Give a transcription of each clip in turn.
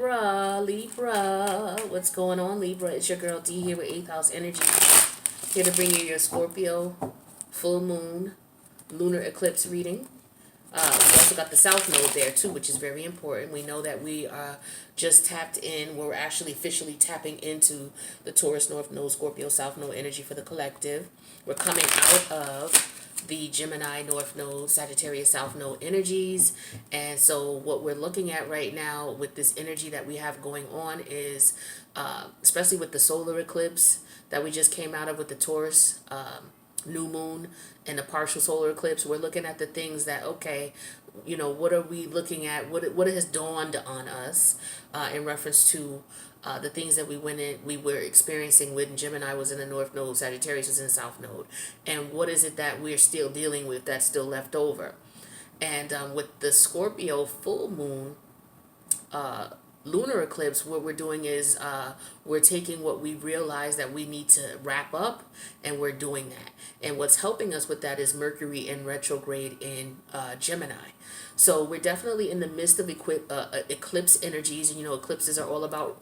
Libra. What's going on, Libra? It's your girl D here with 8th House Energy. Here to bring you your Scorpio, full moon, lunar eclipse reading. We also got the South Node there too, which is very important. We know that we are just tapped in. We're actually officially tapping into the Taurus North Node, Scorpio South Node energy for the collective. We're coming out of the Gemini North Node, Sagittarius South Node energies. And so what we're looking at right now with this energy that we have going on is, especially with the solar eclipse that we just came out of with the Taurus new moon and the partial solar eclipse, we're looking at the things that, okay, what are we looking at? What has dawned on us in reference to the things that we were experiencing when Gemini was in the North Node, Sagittarius was in the South Node, and what is it that we're still dealing with that's still left over? And with the Scorpio full moon lunar eclipse, what we're doing is we're taking what we realize that we need to wrap up, and we're doing that. And what's helping us with that is Mercury in retrograde in Gemini. So we're definitely in the midst of eclipse energies. And eclipses are all about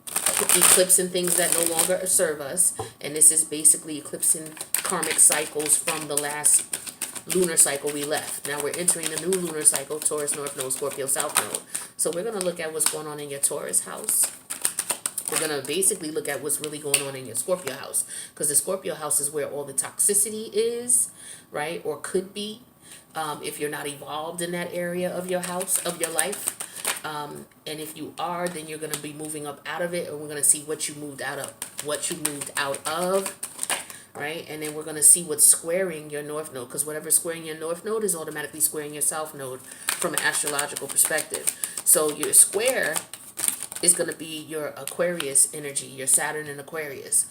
eclipsing things that no longer serve us, and this is basically eclipsing karmic cycles from the last lunar cycle we left. Now we're entering the new lunar cycle, Taurus North Node, Scorpio South Node. So we're going to look at what's going on in your Taurus house. We're going to basically look at what's really going on in your Scorpio house, because the Scorpio house is where all the toxicity is, right? Or could be, if you're not evolved in that area of your house, of your life. And if you are, then you're going to be moving up out of it, and we're going to see what you moved out of, right? And then we're going to see what's squaring your North Node, because whatever's squaring your North Node is automatically squaring your South Node from an astrological perspective. So your square is going to be your Aquarius energy, your Saturn in Aquarius.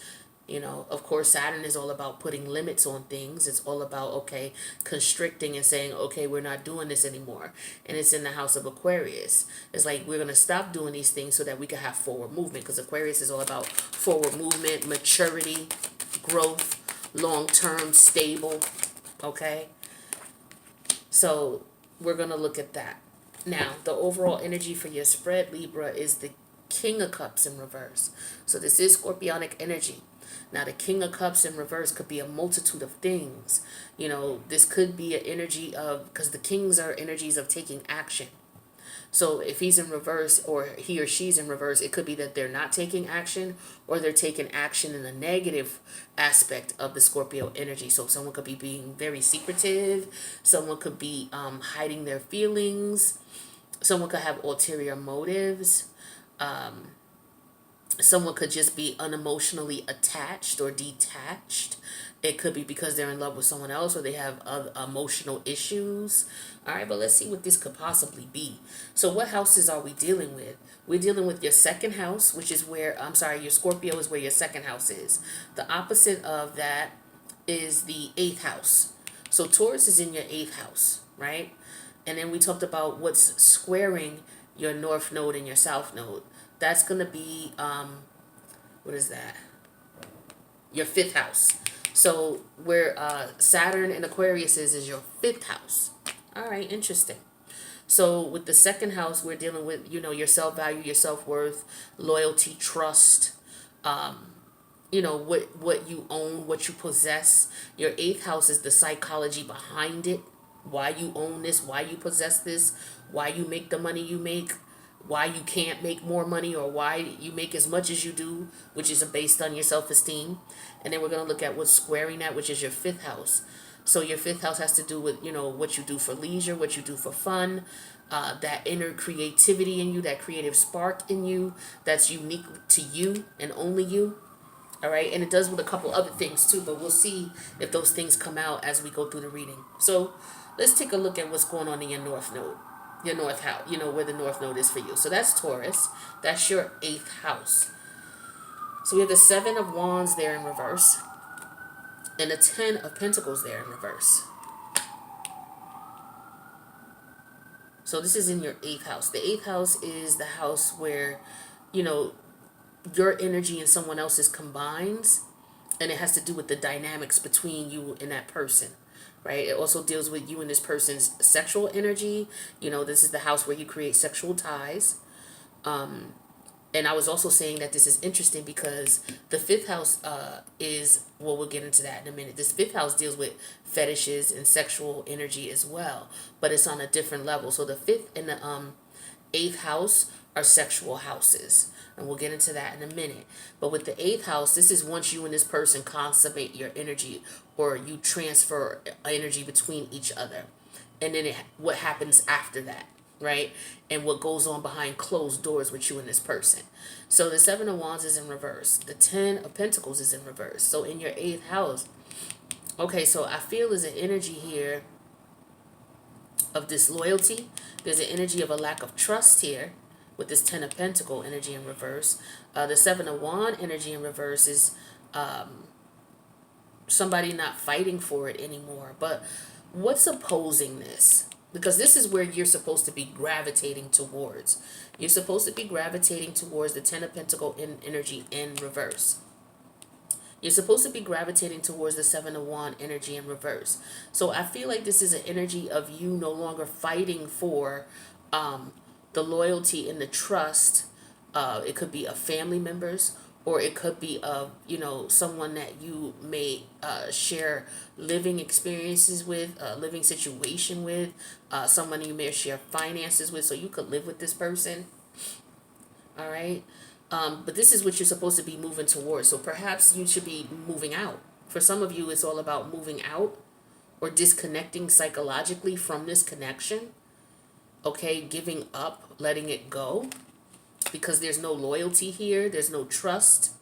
Of course, Saturn is all about putting limits on things. It's all about, okay, constricting and saying, okay, we're not doing this anymore. And it's in the house of Aquarius. It's like we're going to stop doing these things so that we can have forward movement, because Aquarius is all about forward movement, maturity, growth, long-term, stable, okay? So we're going to look at that. Now, the overall energy for your spread, Libra, is the King of Cups in reverse. So this is Scorpionic energy. Now, the King of Cups in reverse could be a multitude of things. This could be an energy of, because the Kings are energies of taking action. So if he's in reverse, or he or she's in reverse, it could be that they're not taking action, or they're taking action in a negative aspect of the Scorpio energy. So someone could be being very secretive. Someone could be hiding their feelings. Someone could have ulterior motives. Someone could just be unemotionally attached or detached. It could be because they're in love with someone else, or they have other emotional issues. All right, but let's see what this could possibly be. So what houses are we dealing with? We're dealing with your second house, which is where, your Scorpio is where your second house is. The opposite of that is the 8th house. So Taurus is in your 8th house, right? And then we talked about what's squaring your North Node and your South Node. That's going to be, what is that? Your 5th house. So where Saturn and Aquarius is your 5th house. All right, interesting. So with the second house, we're dealing with, your self-value, your self-worth, loyalty, trust, what you own, what you possess. Your 8th house is the psychology behind it. Why you own this, why you possess this, why you make the money you make, why you can't make more money, or why you make as much as you do, which is based on your self-esteem. And then we're going to look at what's squaring that, which is your 5th house. So your 5th house has to do with, what you do for leisure, what you do for fun, that inner creativity in you, that creative spark in you that's unique to you and only you. All right, and it does with a couple other things too, but we'll see if those things come out as we go through the reading. So let's take a look at what's going on in your North Node. Your North house, where the North Node is for you. So that's Taurus. That's your 8th house. So we have the 7 of Wands there in reverse, and the 10 of Pentacles there in reverse. So this is in your 8th house. The 8th house is the house where, your energy and someone else's combines, and it has to do with the dynamics between you and that person. Right? It also deals with you and this person's sexual energy. This is the house where you create sexual ties. And I was also saying that this is interesting because the fifth house is, well, we'll get into that in a minute. This fifth house deals with fetishes and sexual energy as well, but it's on a different level. So the fifth and the eighth house are sexual houses. And we'll get into that in a minute. But with the eighth house, this is once you and this person consummate your energy, or you transfer energy between each other. And then what happens after that, right? And what goes on behind closed doors with you and this person. So the Seven of Wands is in reverse. The Ten of Pentacles is in reverse. So in your eighth house, okay, so I feel there's an energy here of disloyalty. There's an energy of a lack of trust here with this Ten of Pentacle energy in reverse. The Seven of Wand energy in reverse is somebody not fighting for it anymore. But what's opposing this? Because this is where you're supposed to be gravitating towards. You're supposed to be gravitating towards the Ten of Pentacle energy in reverse. You're supposed to be gravitating towards the Seven of Wand energy in reverse. So I feel like this is an energy of you no longer fighting for the loyalty and the trust. It could be of family members, or it could be of, someone that you may share living experiences with, living situation with, someone you may share finances with, so you could live with this person. All right. But this is what you're supposed to be moving towards. So perhaps you should be moving out. For some of you, it's all about moving out or disconnecting psychologically from this connection. Okay, giving up, letting it go, because there's no loyalty here. There's no trust.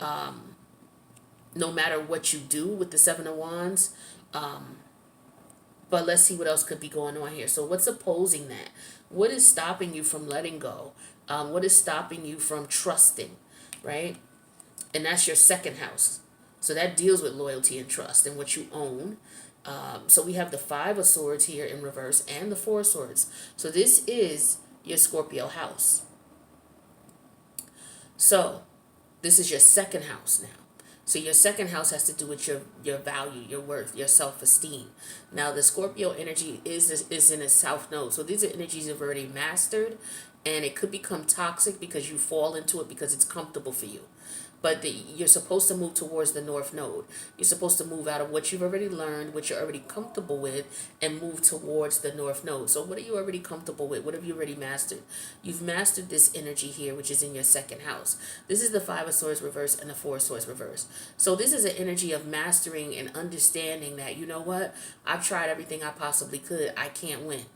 No matter what you do with the Seven of Wands. But let's see what else could be going on here. So what's opposing that? What is stopping you from letting go? What is stopping you from trusting, right? And that's your second house. So that deals with loyalty and trust and what you own. So we have the Five of Swords here in reverse and the Four of Swords. So this is your Scorpio house. So this is your second house now. So your second house has to do with your value, your worth, your self-esteem. Now the Scorpio energy is in a south node. So these are energies you've already mastered, and it could become toxic because you fall into it because it's comfortable for you. But you're supposed to move towards the north node. You're supposed to move out of what you've already learned, what you're already comfortable with, and move towards the north node. So what are you already comfortable with? What have you already mastered? You've mastered this energy here, which is in your second house. This is the Five of Swords reverse and the Four of Swords reverse. So this is an energy of mastering and understanding that, you know what? I've tried everything I possibly could. I can't win.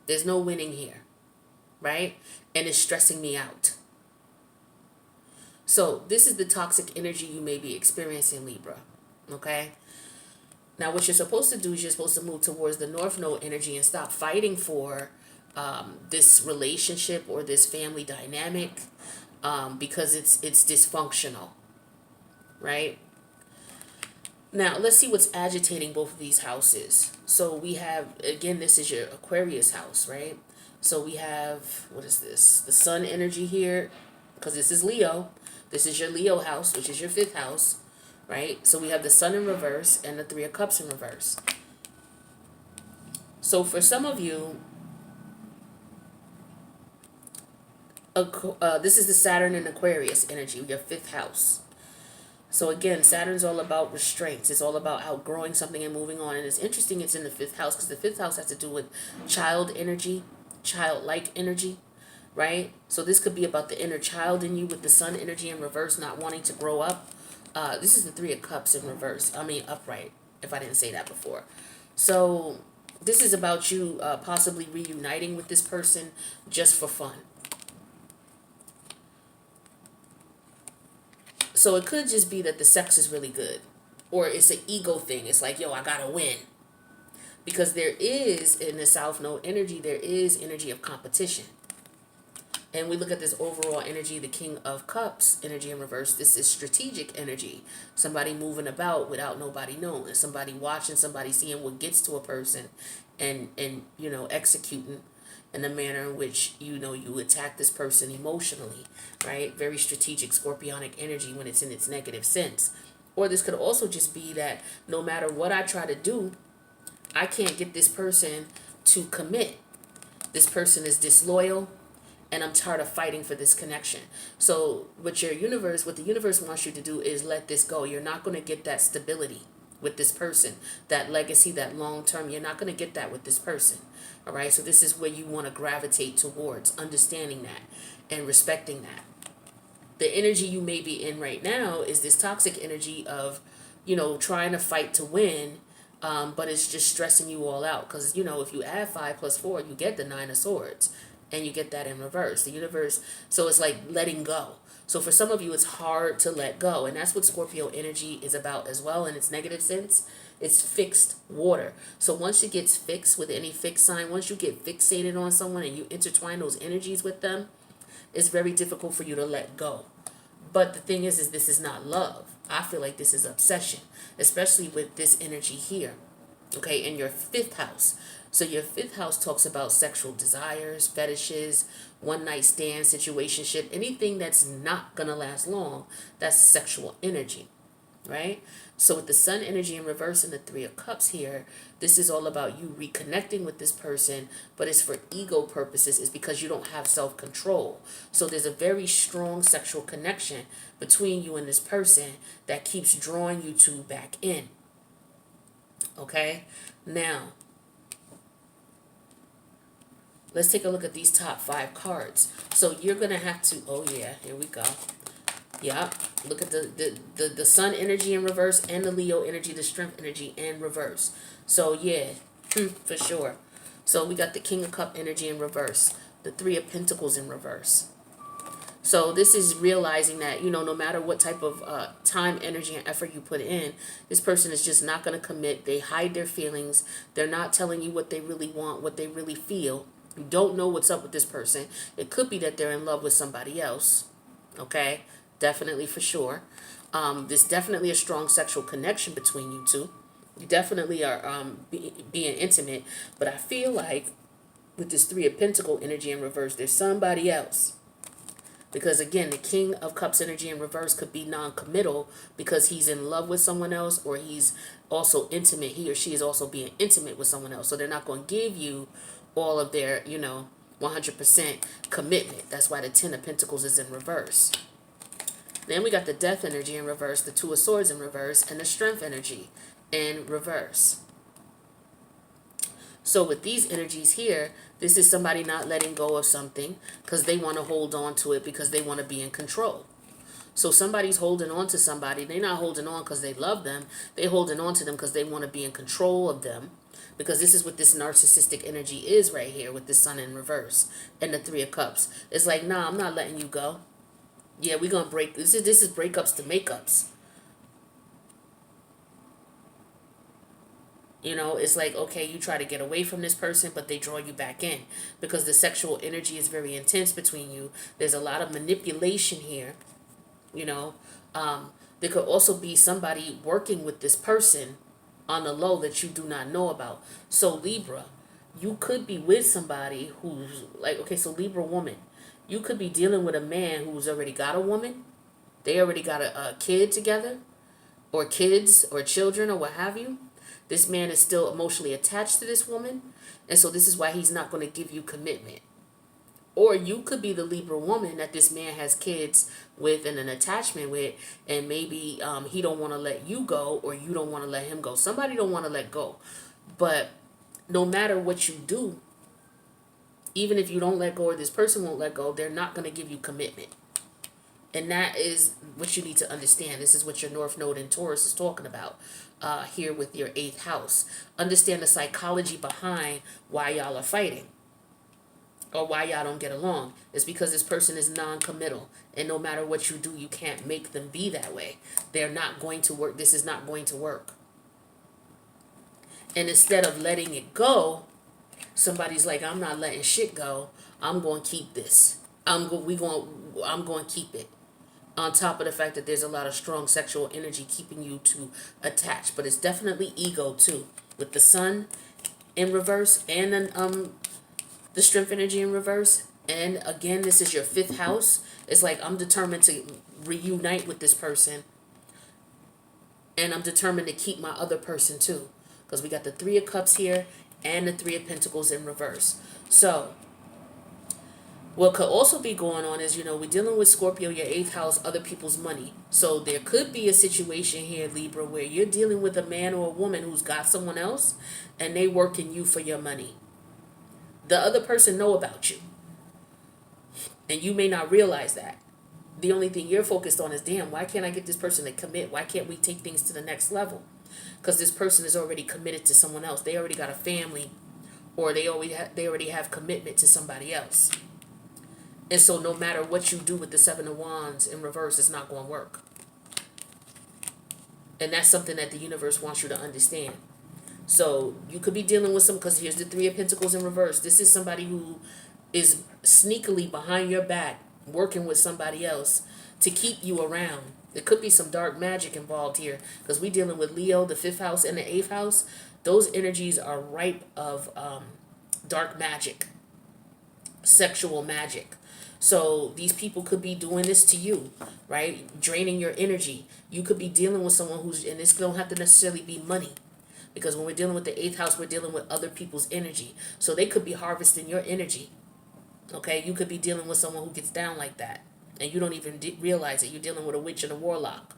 There's no winning here, right? And it's stressing me out. So this is the toxic energy you may be experiencing, Libra. Okay? Now what you're supposed to do is you're supposed to move towards the North Node energy and stop fighting for this relationship or this family dynamic because it's dysfunctional. Right? Now let's see what's agitating both of these houses. So we have, again, this is your Aquarius house, right? So we have, what is this? The Sun energy here, because this is Leo. This is your Leo house, which is your fifth house, right? So we have the Sun in reverse and the Three of Cups in reverse. So for some of you, this is the Saturn and Aquarius energy, your fifth house. So again, Saturn's all about restraints. It's all about outgrowing something and moving on. And it's interesting it's in the fifth house because the fifth house has to do with child energy, childlike energy. Right? So this could be about the inner child in you with the Sun energy in reverse, not wanting to grow up. This is the Three of Cups in reverse. I mean, upright, if I didn't say that before. So this is about you possibly reuniting with this person just for fun. So it could just be that the sex is really good. Or it's an ego thing. It's like, yo, I gotta win. Because there is, in the South Node energy, there is energy of competition. And we look at this overall energy, the King of Cups energy in reverse. This is strategic energy. Somebody moving about without nobody knowing. Somebody watching, somebody seeing what gets to a person and executing in the manner in which, you attack this person emotionally, right? Very strategic scorpionic energy when it's in its negative sense. Or this could also just be that no matter what I try to do, I can't get this person to commit. This person is disloyal. and I'm tired of fighting for this connection. So what the universe wants you to do is let this go. You're not going to get that stability with this person, that legacy, that long term. You're not going to get that with this person. All right. So this is where you want to gravitate towards, understanding that and respecting that. The energy you may be in right now is this toxic energy of, trying to fight to win, but it's just stressing you all out. Because, if you add 5 plus 4, you get the 9 of Swords, and you get that in reverse. The universe, so it's like letting go. So for some of you, it's hard to let go. And that's what Scorpio energy is about as well in its negative sense. It's fixed water. So once it gets fixed with any fixed sign, once you get fixated on someone and you intertwine those energies with them, it's very difficult for you to let go. But the thing is this is not love. I feel like this is obsession, especially with this energy here, okay, in your 5th house. So your 5th house talks about sexual desires, fetishes, one night stand, situationship, anything that's not going to last long. That's sexual energy, right? So with the sun energy in reverse and the 3 of cups here, this is all about you reconnecting with this person, but it's for ego purposes. It's because you don't have self-control. So there's a very strong sexual connection between you and this person that keeps drawing you two back in. Okay? Now, let's take a look at these top 5 cards. So you're going to have to, oh yeah, here we go. Yeah, look at the sun energy in reverse and the Leo energy, the strength energy in reverse. So yeah, for sure. So we got the King of Cup energy in reverse, the 3 of Pentacles in reverse. So this is realizing that, no matter what type of time, energy, and effort you put in, this person is just not going to commit. They hide their feelings. They're not telling you what they really want, what they really feel. You don't know what's up with this person. It could be that they're in love with somebody else. Okay? Definitely, for sure. There's definitely a strong sexual connection between you two. You definitely are being intimate. But I feel like with this 3 of Pentacles energy in reverse, there's somebody else. Because again, the King of Cups energy in reverse could be non-committal because he's in love with someone else, or he's also intimate. He or she is also being intimate with someone else. So they're not going to give you all of their, 100% commitment. That's why the 10 of Pentacles is in reverse. Then we got the Death energy in reverse, the 2 of Swords in reverse, and the Strength energy in reverse. So with these energies here, this is somebody not letting go of something because they want to hold on to it because they want to be in control. So somebody's holding on to somebody. They're not holding on because they love them. They're holding on to them because they want to be in control of them. Because this is what this narcissistic energy is right here with the Sun in reverse and the 3 of Cups. It's like, nah, I'm not letting you go. Yeah, we're going to break. This is breakups to makeups. It's like, okay, you try to get away from this person, but they draw you back in because the sexual energy is very intense between you. There's a lot of manipulation here. There could also be somebody working with this person on the low that you do not know about. So Libra, you could be with somebody who's like, okay, so Libra woman, you could be dealing with a man who's already got a woman. They already got a kid together, or kids or children or what have you. This man is still emotionally attached to this woman, and so this is why he's not going to give you commitment. Or you could be the Libra woman that this man has kids with and an attachment with, and maybe he don't want to let you go, or you don't want to let him go. Somebody don't want to let go. But no matter what you do, even if you don't let go or this person won't let go, they're not going to give you commitment. And that is what you need to understand. This is what your North Node in Taurus is talking about here with your 8th house. Understand the psychology behind why y'all are fighting or why y'all don't get along. It's because this person is non-committal. And no matter what you do, you can't make them be that way. They're not going to work. This is not going to work. And instead of letting it go, somebody's like, I'm not letting shit go. I'm going to keep this. I'm going to keep it. On top of the fact that there's a lot of strong sexual energy keeping you to attach. But it's definitely ego too. With the Sun in reverse and then the Strength energy in reverse. And again, this is your 5th house. It's like, I'm determined to reunite with this person. And I'm determined to keep my other person too. Because we got the 3 of Cups here and the 3 of Pentacles in reverse. So What could also be going on is, we're dealing with Scorpio, your eighth house, other people's money. So there could be a situation here, Libra, where you're dealing with a man or a woman who's got someone else and they working you for your money. The other person know about you and you may not realize that. The only thing you're focused on is, damn, why can't I get this person to commit? Why can't we take things to the next level? Because this person is already committed to someone else. They already got a family, or they already have commitment to somebody else. And so no matter what you do with the Seven of Wands in reverse, it's not going to work. And that's something that the universe wants you to understand. So you could be dealing with some, because here's the Three of Pentacles in reverse. This is somebody who is sneakily behind your back working with somebody else to keep you around. There could be some dark magic involved here, because we're dealing with Leo, the fifth house, and the eighth house. Those energies are ripe of dark magic, sexual magic. So these people could be doing this to you, right? Draining your energy. You could be dealing with someone who's, and this don't have to necessarily be money, because when we're dealing with the eighth house, we're dealing with other people's energy. So they could be harvesting your energy. Okay, you could be dealing with someone who gets down like that, and you don't even realize it. You're dealing with a witch and a warlock.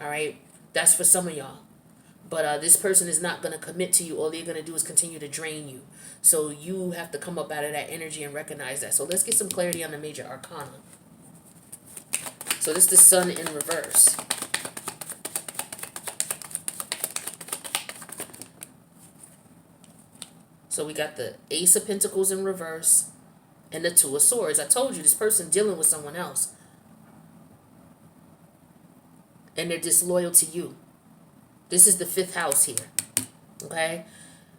All right, that's for some of y'all. But this person is not going to commit to you. All they're going to do is continue to drain you. So you have to come up out of that energy and recognize that. So let's get some clarity on the major arcana. So this is the Sun in reverse. So we got the Ace of Pentacles in reverse and the Two of Swords. I told you, this person dealing with someone else. And they're disloyal to you. This is the fifth house here. Okay?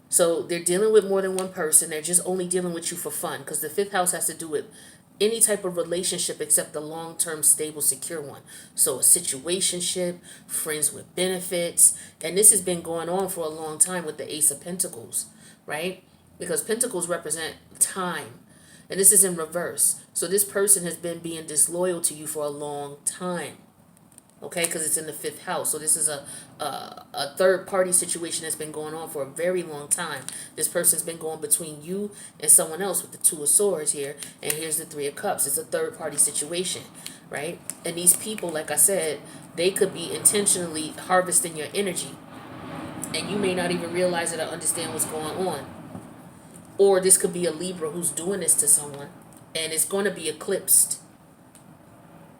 So they're dealing with more than one person. They're just only dealing with you for fun, because the fifth house has to do with any type of relationship except the long-term, stable, secure one. So a situationship, friends with benefits. And this has been going on for a long time with the Ace of Pentacles, right? Because Pentacles represent time. And this is in reverse. So this person has been being disloyal to you for a long time. Okay, because it's in the fifth house. So this is a third party situation that's been going on for a very long time. This person's been going between you and someone else with the Two of Swords here. And here's the Three of Cups. It's a third party situation, right? And these people, like I said, they could be intentionally harvesting your energy. And you may not even realize it or understand what's going on. Or this could be a Libra who's doing this to someone. And it's going to be eclipsed.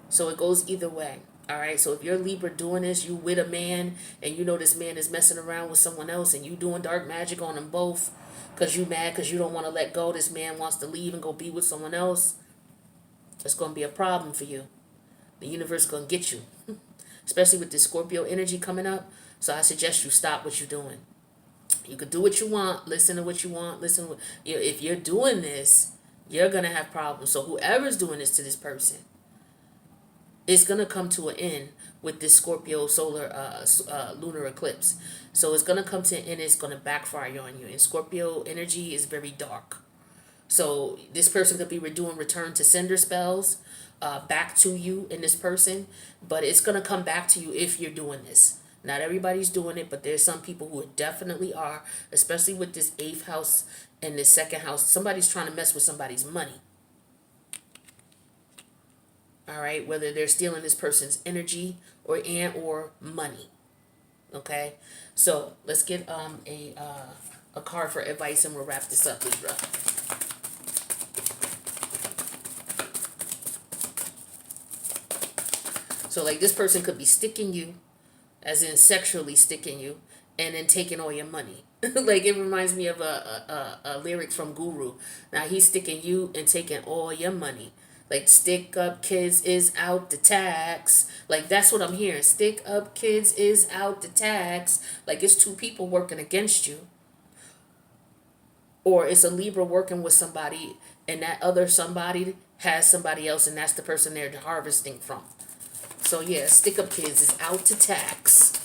So it goes either way. All right, so if you're Libra doing this, you with a man, and you know this man is messing around with someone else, and you doing dark magic on them both, because you mad because you don't want to let go. This man wants to leave and go be with someone else. It's going to be a problem for you. The universe is going to get you, especially with this Scorpio energy coming up. So I suggest you stop what you're doing. You could do what you want, listen to what you want, if you're doing this, you're going to have problems. So whoever's doing this to this person, it's going to come to an end with this Scorpio solar lunar eclipse. So it's going to come to an end. It's going to backfire on you. And Scorpio energy is very dark. So this person could be doing return to sender spells back to you in this person. But it's going to come back to you if you're doing this. Not everybody's doing it, but there's some people who definitely are, especially with this eighth house and this second house. Somebody's trying to mess with somebody's money. All right, whether they're stealing this person's energy or money. Okay, so let's get a card for advice, and we'll wrap this up, Libra. So like this person could be sticking you, as in sexually sticking you, and then taking all your money. Like it reminds me of a lyric from Guru. Now he's sticking you and taking all your money. Like, stick up kids is out the tax. Like, that's what I'm hearing. Stick up kids is out the tax. Like, it's two people working against you. Or it's a Libra working with somebody, and that other somebody has somebody else, and that's the person they're harvesting from. So, yeah, stick up kids is out to tax.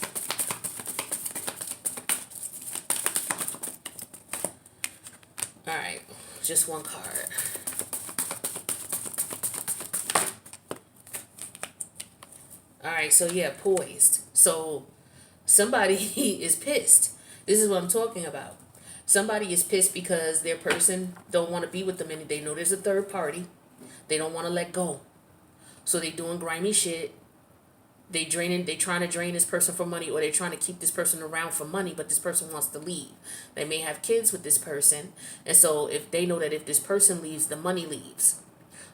All right, just one card. All right, so yeah, poised. So somebody is pissed. This is what I'm talking about. Somebody is pissed because their person don't want to be with them and they know there's a third party. They don't want to let go. So they doing grimy shit. They trying to drain this person for money, or they're trying to keep this person around for money, but this person wants to leave. They may have kids with this person, and so if they know that if this person leaves, the money leaves.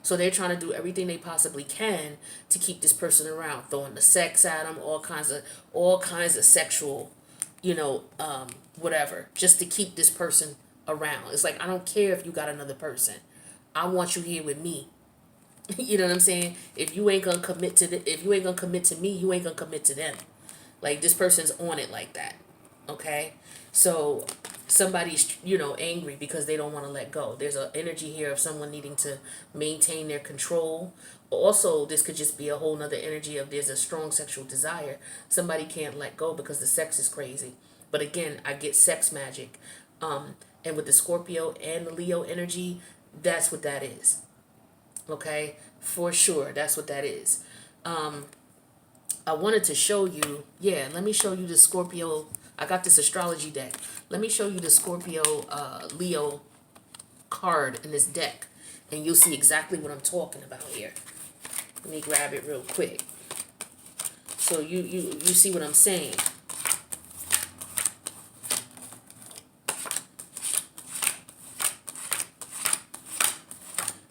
So they're trying to do everything they possibly can to keep this person around, throwing the sex at them, all kinds of sexual, whatever, just to keep this person around. It's like, I don't care if you got another person. I want you here with me. You know what I'm saying? If you ain't gonna commit to if you ain't gonna commit to me, you ain't gonna commit to them. Like, this person's on it like that. Okay? So somebody's, angry because they don't want to let go. There's an energy here of someone needing to maintain their control. Also, this could just be a whole nother energy of there's a strong sexual desire. Somebody can't let go because the sex is crazy. But again, I get sex magic. And with the Scorpio and the Leo energy, that's what that is. Okay, for sure, that's what that is. I wanted to show you, let me show you the Scorpio. I got this astrology deck. Let me show you the Scorpio Leo card in this deck, and you'll see exactly what I'm talking about here. Let me grab it real quick. So you see what I'm saying.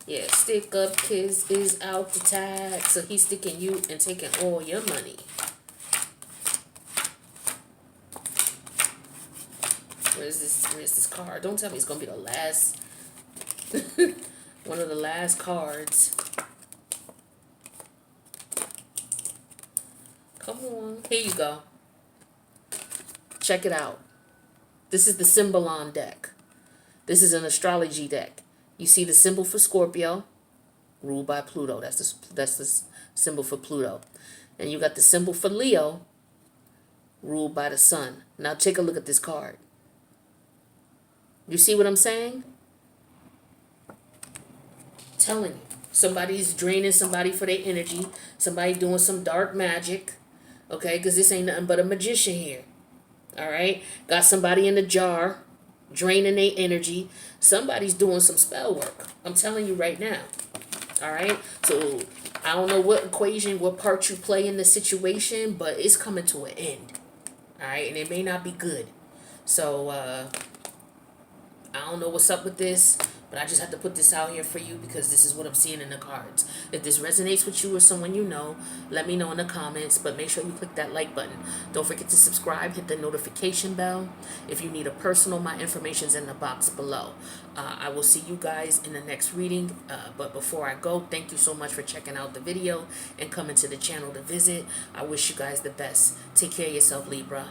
Yeah, stick up Kidz is out the tag. So he's sticking you and taking all your money. Where's this card? Don't tell me it's gonna be the last one of the last cards. Come on. Here you go. Check it out. This is the Symbolon deck. This is an astrology deck. You see the symbol for Scorpio, ruled by Pluto. That's the symbol for Pluto. And you got the symbol for Leo, ruled by the sun. Now take a look at this card. You see what I'm saying? Telling you. Somebody's draining somebody for their energy. Somebody doing some dark magic. Okay, because this ain't nothing but a magician here. All right? Got somebody in the jar, draining their energy. Somebody's doing some spell work. I'm telling you right now. All right? So I don't know what part you play in the situation, but it's coming to an end. All right? And it may not be good. So I don't know what's up with this, but I just have to put this out here for you because this is what I'm seeing in the cards. If this resonates with you or someone you know, let me know in the comments, but make sure you click that like button. Don't forget to subscribe, hit the notification bell. If you need a personal, my information's in the box below. I will see you guys in the next reading, but before I go, thank you so much for checking out the video and coming to the channel to visit. I wish you guys the best. Take care of yourself, Libra.